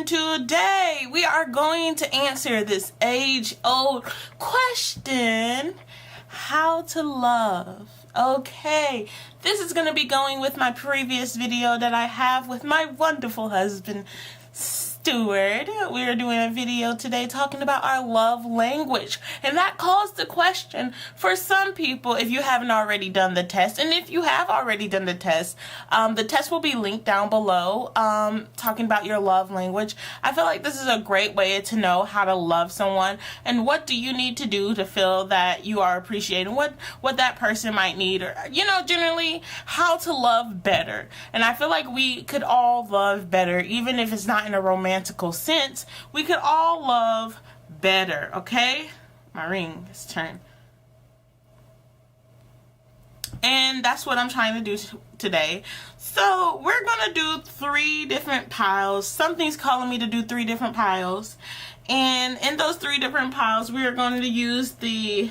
today we are going to answer this age-old question, how to love. Okay, this is going to be going with my previous video that I have with my wonderful husband, Stewart. We are doing a video today talking about our love language, and that caused the question for some people if you haven't already done the test. And if you have already done the test will be linked down below, talking about your love language. I feel like this is a great way to know how to love someone and what do you need to do to feel that you are appreciated, what that person might need, or generally how to love better. And I feel like we could all love better, even if it's not in a romantical sense. We could all love better. Okay, my ring is turned, and that's what I'm trying to do today. So we're gonna do 3 different piles. Something's calling me to do 3 different piles, and in those 3 different piles we are going to use the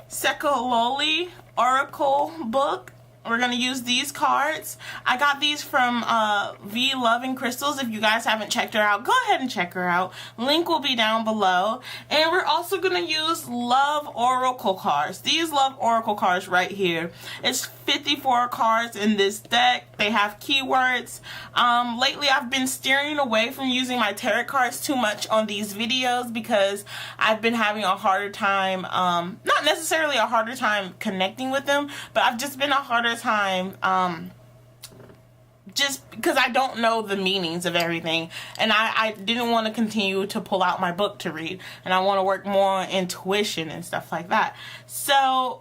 Sekololi Oracle book. We're going to use these cards. I got these from V Love and Crystals. If you guys haven't checked her out, go ahead and check her out. Link will be down below. And we're also going to use Love Oracle cards. These Love Oracle cards right here. It's 54 cards in this deck. They have keywords. Lately I've been steering away from using my tarot cards too much on these videos because I've been having a harder time, not necessarily a harder time connecting with them, but I've just been a harder time just because I don't know the meanings of everything, and I didn't want to continue to pull out my book to read, and I want to work more on intuition and stuff like that. So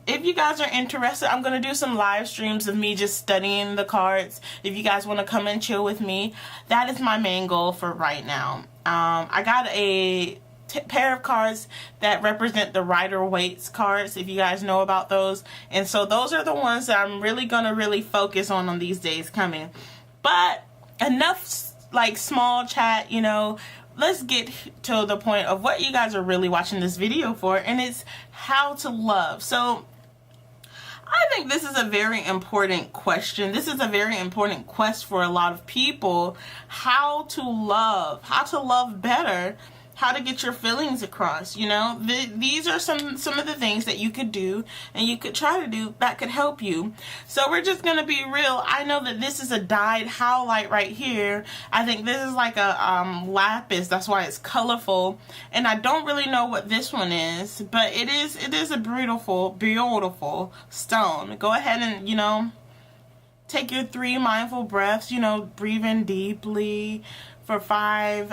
if you guys are interested, I'm going to do some live streams of me just studying the cards. If you guys want to come and chill with me, that is my main goal for right now. I got a pair of cards that represent the Rider-Waite's cards, if you guys know about those, and so those are the ones that I'm really gonna focus on these days coming. But enough like small chat, let's get to the point of what you guys are really watching this video for, and it's how to love. So I think this is a very important question. This is a very important quest for a lot of people, how to love better, how to get your feelings across. These are some of the things that you could do and you could try to do that could help you. So we're just gonna be real. I know that this is a dyed howlite right here. I think this is like a lapis, that's why it's colorful, and I don't really know what this one is, but it is a beautiful stone. Go ahead and take your 3 mindful breaths. Breathe in deeply for 5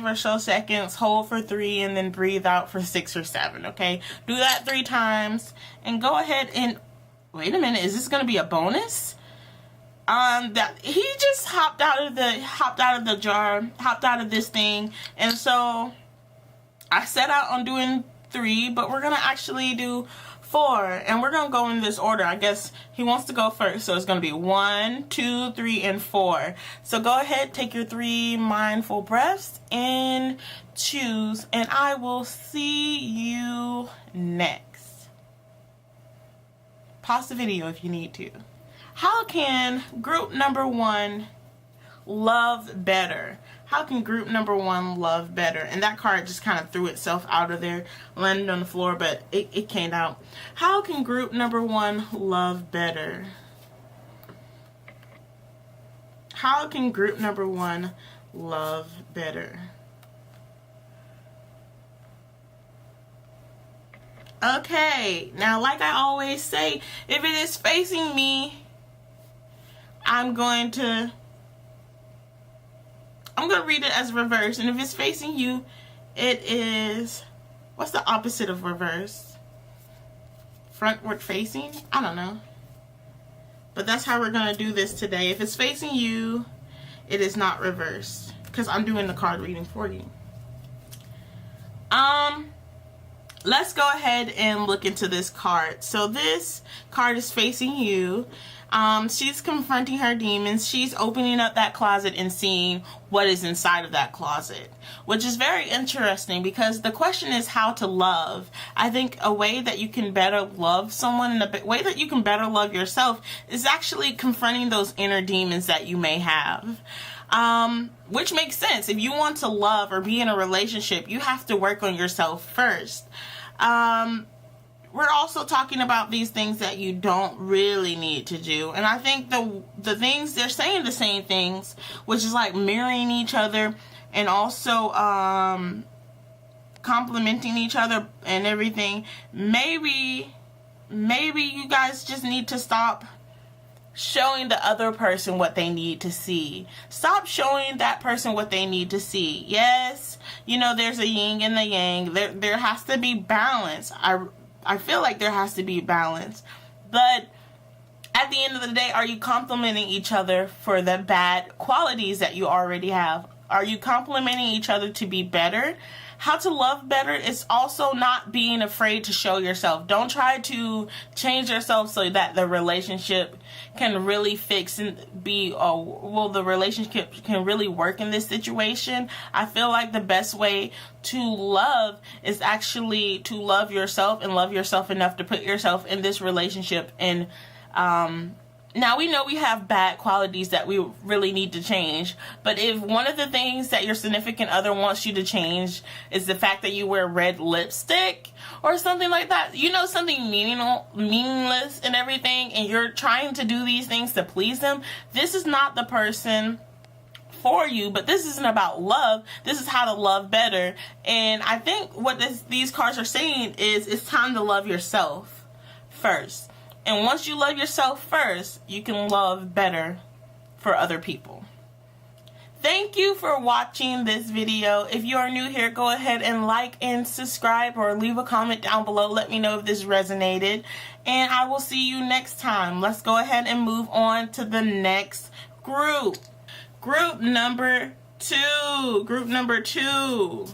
or so seconds, hold for 3, and then breathe out for 6 or 7. Okay, do that 3 times, and go ahead and wait a minute. Is this gonna be a bonus? That he just hopped out of the jar, hopped out of this thing, and so I set out on doing 3, but we're gonna actually do 4, and we're gonna go in this order. I guess he wants to go first, so it's gonna be 1, 2, 3, and 4. So go ahead, take your 3 mindful breaths and choose, and I will see you next. Pause the video if you need to. How can group number 1 love better? How can group number 1 love better? And that card just kind of threw itself out of there, landed on the floor, but it came out. How can group number 1 love better? How can group number 1 love better? Okay, now like I always say, if it is facing me, I'm going to read it as reverse, and if it's facing you, it is, what's the opposite of reverse? Frontward facing? I don't know. But that's how we're going to do this today. If it's facing you, it is not reversed, because I'm doing the card reading for you. Let's go ahead and look into this card. So this card is facing you. She's confronting her demons. She's opening up that closet and seeing what is inside of that closet, which is very interesting because the question is how to love. I think a way that you can better love someone and a way that you can better love yourself is actually confronting those inner demons that you may have. Which makes sense. If you want to love or be in a relationship, you have to work on yourself first. We're also talking about these things that you don't really need to do. And I think the things, they're saying the same things, which is like mirroring each other and also complimenting each other and everything. Maybe you guys just need to stop showing the other person what they need to see. Stop showing that person what they need to see. Yes, you know, there's a yin and the yang. There has to be balance. I feel like there has to be balance. But at the end of the day, are you complimenting each other for the bad qualities that you already have? Are you complimenting each other to be better? How to love better is also not being afraid to show yourself. Don't try to change yourself so that the relationship can really fix and be, the relationship can really work in this situation. I feel like the best way to love is actually to love yourself and love yourself enough to put yourself in this relationship. And now we know we have bad qualities that we really need to change, but if one of the things that your significant other wants you to change is the fact that you wear red lipstick or something like that, you know, something meaningless and everything, and you're trying to do these things to please them, this is not the person for you. But this isn't about love. This is how to love better. And I think what these cards are saying is it's time to love yourself first. And once you love yourself first, you can love better for other people. Thank you for watching this video. If you are new here, go ahead and like and subscribe or leave a comment down below. Let me know if this resonated. And I will see you next time. Let's go ahead and move on to the next group. Group number 2. Group number 2.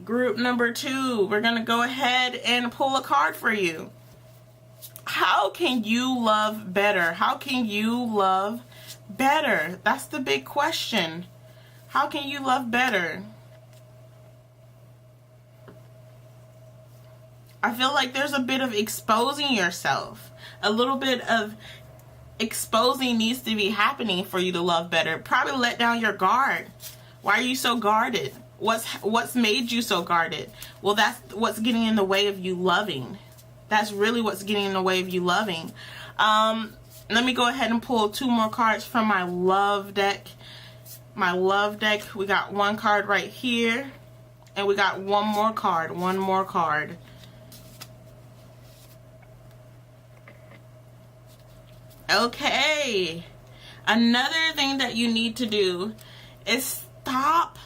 Group number 2. We're going to go ahead and pull a card for you. How can you love better? How can you love better? That's the big question. How can you love better? I feel like there's a bit of exposing yourself. A little bit of exposing needs to be happening for you to love better. Probably let down your guard. Why are you so guarded? What's made you so guarded? Well, that's what's getting in the way of you loving. That's really what's getting in the way of you loving. Let me go ahead and pull 2 more cards from my love deck. My love deck. We got 1 card right here. And we got 1 more card. 1 more card. Okay. Another thing that you need to do is stop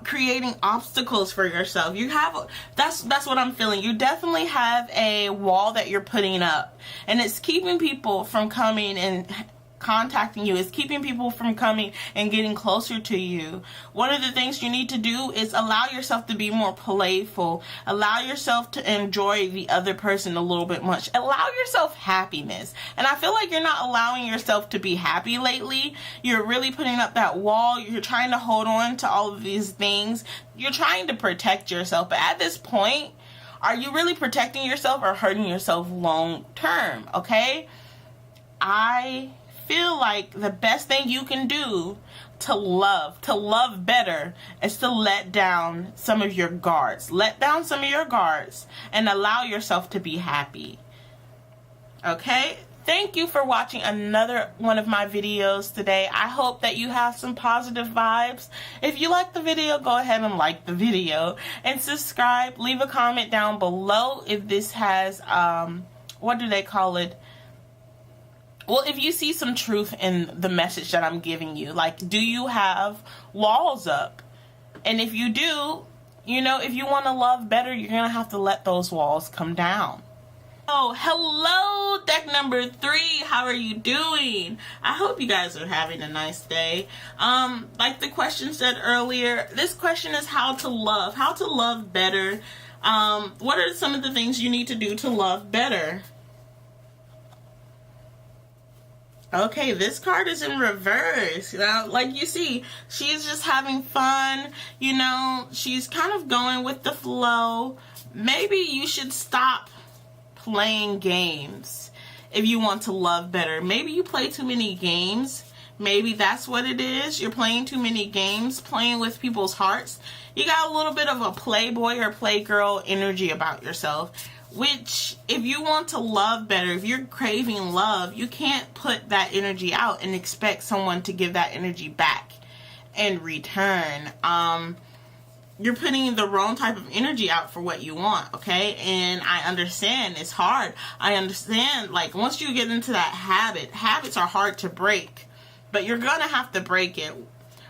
creating obstacles for yourself. You have, that's what I'm feeling. You definitely have a wall that you're putting up, and it's keeping people from coming and contacting you. It's keeping people from coming and getting closer to you. One of the things you need to do is allow yourself to be more playful. Allow yourself to enjoy the other person a little bit much. Allow yourself happiness. And I feel like you're not allowing yourself to be happy lately. You're really putting up that wall. You're trying to hold on to all of these things. You're trying to protect yourself. But at this point, are you really protecting yourself or hurting yourself long term? Okay? I feel like the best thing you can do to love better, is to let down some of your guards. Let down some of your guards and allow yourself to be happy. Okay? Thank you for watching another one of my videos today. I hope that you have some positive vibes. If you like the video, go ahead and like the video and subscribe. Leave a comment down below if this has, what do they call it? Well, if you see some truth in the message that I'm giving you, like, do you have walls up? And if you do, you know, if you want to love better, you're going to have to let those walls come down. Oh, hello, deck number 3. How are you doing? I hope you guys are having a nice day. Like the question said earlier, this question is how to love better. What are some of the things you need to do to love better? Okay, this card is in reverse. Now, like you see, she's just having fun. You know, she's kind of going with the flow. Maybe you should stop playing games if you want to love better. Maybe you play too many games. Maybe that's what it is. You're playing too many games, playing with people's hearts. You got a little bit of a playboy or playgirl energy about yourself, which if you want to love better, if you're craving love, you can't put that energy out and expect someone to give that energy back in return. You're putting the wrong type of energy out for what you want, okay? And I understand it's hard. I understand, like, once you get into that habits are hard to break, but you're gonna have to break it.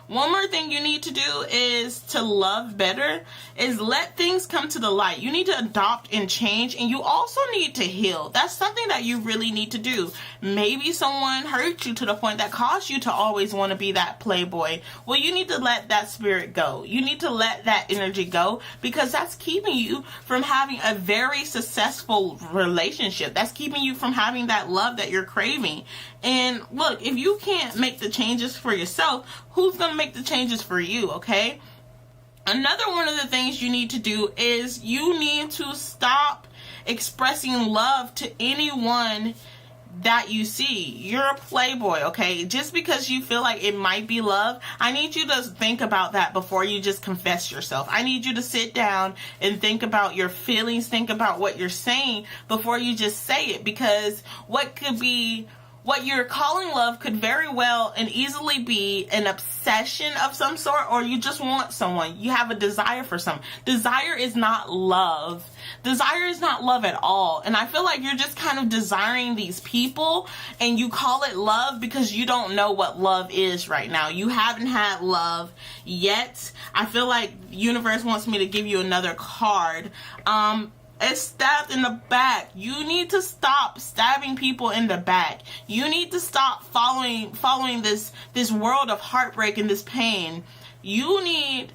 One more thing you need to do is to love better, is let things come to the light. You need to adopt and change, and you also need to heal. That's something that you really need to do. Maybe someone hurt you to the point that caused you to always want to be that playboy. Well, you need to let that spirit go. You need to let that energy go, because that's keeping you from having a very successful relationship. That's keeping you from having that love that you're craving. And look, if you can't make the changes for yourself, who's going to make the changes for you, okay? Another one of the things you need to do is you need to stop expressing love to anyone that you see. You're a playboy, okay? Just because you feel like it might be love, I need you to think about that before you just confess yourself. I need you to sit down and think about your feelings, think about what you're saying before you just say it, because what you're calling love could very well and easily be an obsession of some sort, or you just want someone. You have a desire for someone. Desire is not love. Desire is not love at all. And I feel like you're just kind of desiring these people, and you call it love because you don't know what love is right now. You haven't had love yet. I feel like the universe wants me to give you another card. It's stabbed in the back. You need to stop stabbing people in the back. You need to stop following this world of heartbreak and this pain. You need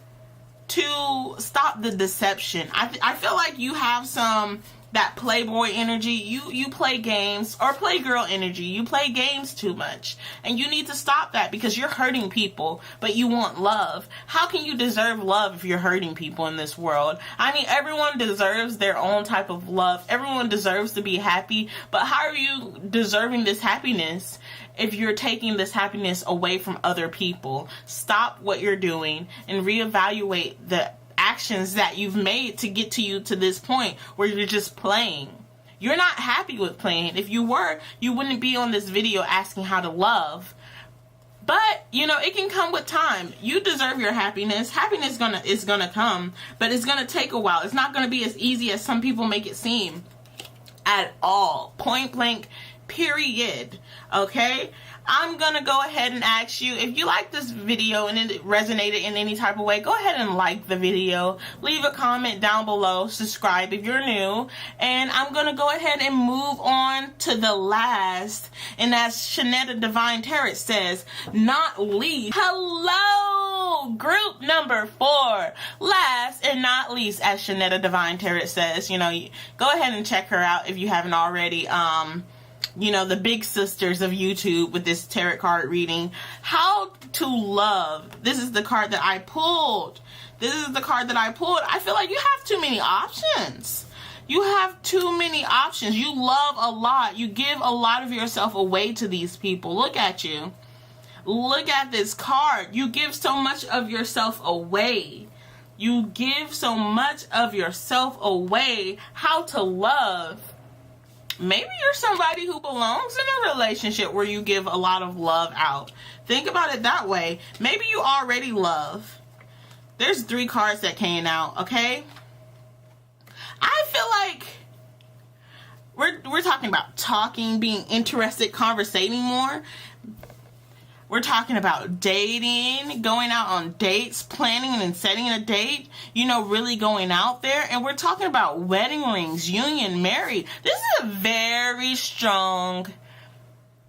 to stop the deception. I feel like you have that playboy energy. You play games, or playgirl energy. You play games too much, and you need to stop that, because you're hurting people, but you want love. How can you deserve love if you're hurting people in this world? I mean, everyone deserves their own type of love. Everyone deserves to be happy, but how are you deserving this happiness if you're taking this happiness away from other people? Stop what you're doing and reevaluate the actions that you've made to get you to this point where you're just playing. You're not happy with playing. If you were, you wouldn't be on this video asking how to love. But, you know, it can come with time. You deserve your happiness. Happiness is gonna come, but it's gonna take a while. It's not gonna be as easy as some people make it seem at all. Point blank, period. Okay? I'm gonna go ahead and ask you, if you like this video and it resonated in any type of way, go ahead and like the video, leave a comment down below, subscribe if you're new, and I'm gonna go ahead and move on to the last, and as Shanetta Divine Tarot says, not least. Hello, group number 4, last and not least, as Shanetta Divine Tarot says. You know, go ahead and check her out if you haven't already. You know, the big sisters of YouTube with this tarot card reading. How to love. This is the card that I pulled. This is the card that I pulled. I feel like you have too many options. You have too many options. You love a lot. You give a lot of yourself away to these people. Look at you. Look at this card. You give so much of yourself away. You give so much of yourself away. How to love. Maybe you're somebody who belongs in a relationship where you give a lot of love out. Think about it that way. Maybe you already love. There's 3 cards that came out, okay? I feel like we're talking about talking, being interested, conversating more. We're talking about dating, going out on dates, planning and setting a date, you know, really going out there. And we're talking about wedding rings, union, married. This is a very strong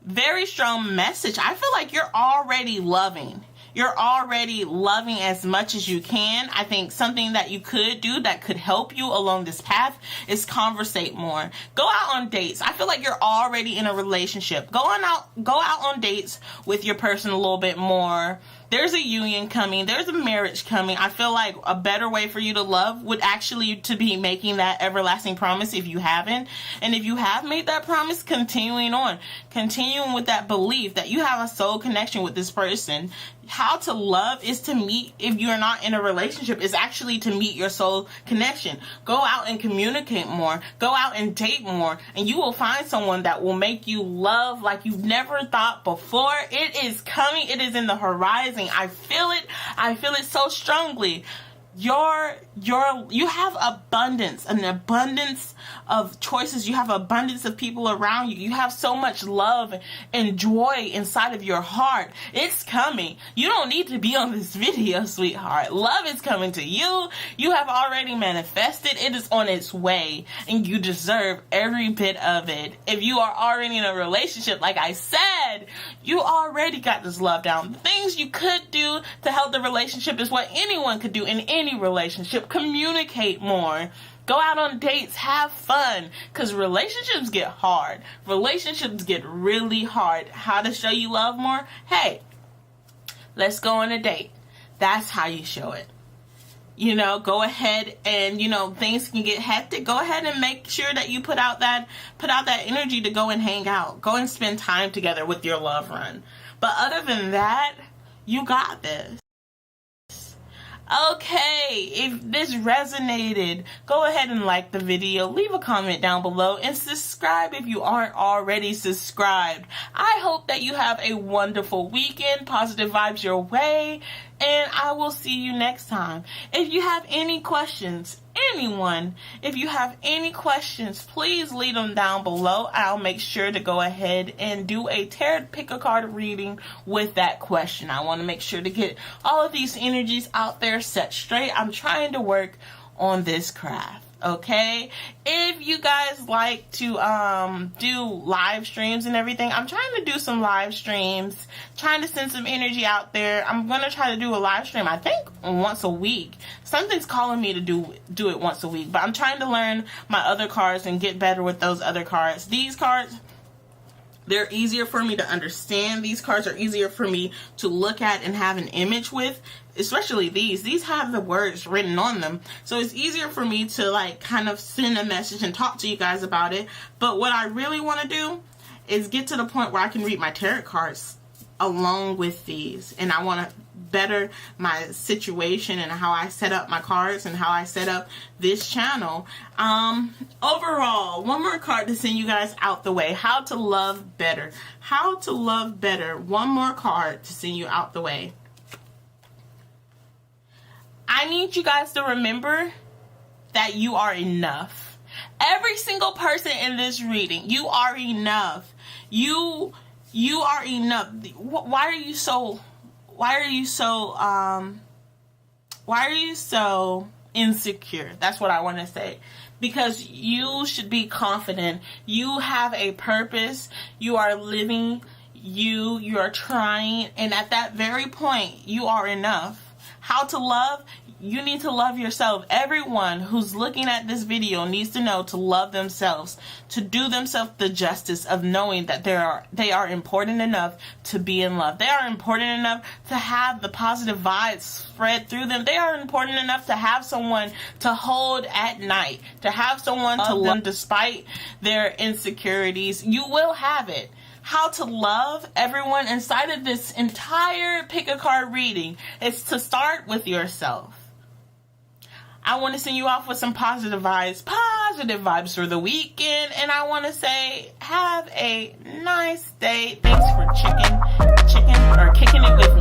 message. I feel like you're already loving. You're already loving as much as you can. I think something that you could do that could help you along this path is conversate more. Go out on dates. I feel like you're already in a relationship. Go out on dates with your person a little bit more. There's a union coming. There's a marriage coming. I feel like a better way for you to love would actually to be making that everlasting promise if you haven't. And if you have made that promise, continuing on. Continuing with that belief that you have a soul connection with this person. How to love is to meet, if you're not in a relationship, is actually to meet your soul connection. Go out and communicate more. Go out and date more. And you will find someone that will make you love like you've never thought before. It is coming. It is in the horizon. I feel it. I feel it so strongly. You have abundance, an abundance of choices. You have abundance of people around you. You have so much love and joy inside of your heart. It's coming. You don't need to be on this video, sweetheart. Love is coming to you. You have already manifested. It is on its way, and you deserve every bit of it. If you are already in a relationship, like I said, you already got this love down. The things you could do to help the relationship is what anyone could do in any relationship. Communicate more. Go out on dates. Have fun. Because relationships get hard. Relationships get really hard. How to show you love more? Hey, let's go on a date. That's how you show it. You know, go ahead and, you know, things can get hectic. Go ahead and make sure that you put out that energy to go and hang out. Go and spend time together with your loved one. But other than that, you got this. Okay, if this resonated, go ahead and like the video, leave a comment down below, and subscribe if you aren't already subscribed. I hope that you have a wonderful weekend, positive vibes your way, and I will see you next time. If you have any questions, if you have any questions, please leave them down below. I'll make sure to go ahead and do a tarot pick a card reading with that question. I want to make sure to get all of these energies out there set straight. I'm trying to work on this craft. Okay, if you guys like to do live streams and everything, I'm trying to do some live streams, trying to send some energy out there. I'm gonna try to do a live stream, I think once a week. Something's calling me to do it once a week, but I'm trying to learn my other cards and get better with those other cards. These cards, they're easier for me to understand. These cards are easier for me to look at and have an image with, especially these. These have the words written on them. So it's easier for me to like kind of send a message and talk to you guys about it. But what I really want to do is get to the point where I can read my tarot cards along with these. And I want to better my situation and how I set up my cards and how I set up this channel. Overall, one more card to send you guys out the way. How to love better. How to love better. One more card to send you out the way. I need you guys to remember that you are enough. Every single person in this reading, you are enough. You are enough. Why are you so insecure? That's what I want to say. Because you should be confident. You have a purpose. You are living. You are trying. And at that very point, you are enough. How to love? You need to love yourself. Everyone who's looking at this video needs to know to love themselves, to do themselves the justice of knowing that they are important enough to be in love. They are important enough to have the positive vibes spread through them. They are important enough to have someone to hold at night, to have someone to love them despite their insecurities. You will have it. How to love everyone inside of this entire pick a card reading is to start with yourself. I want to send you off with some positive vibes for the weekend, and I want to say have a nice day. Thanks for kicking it with me.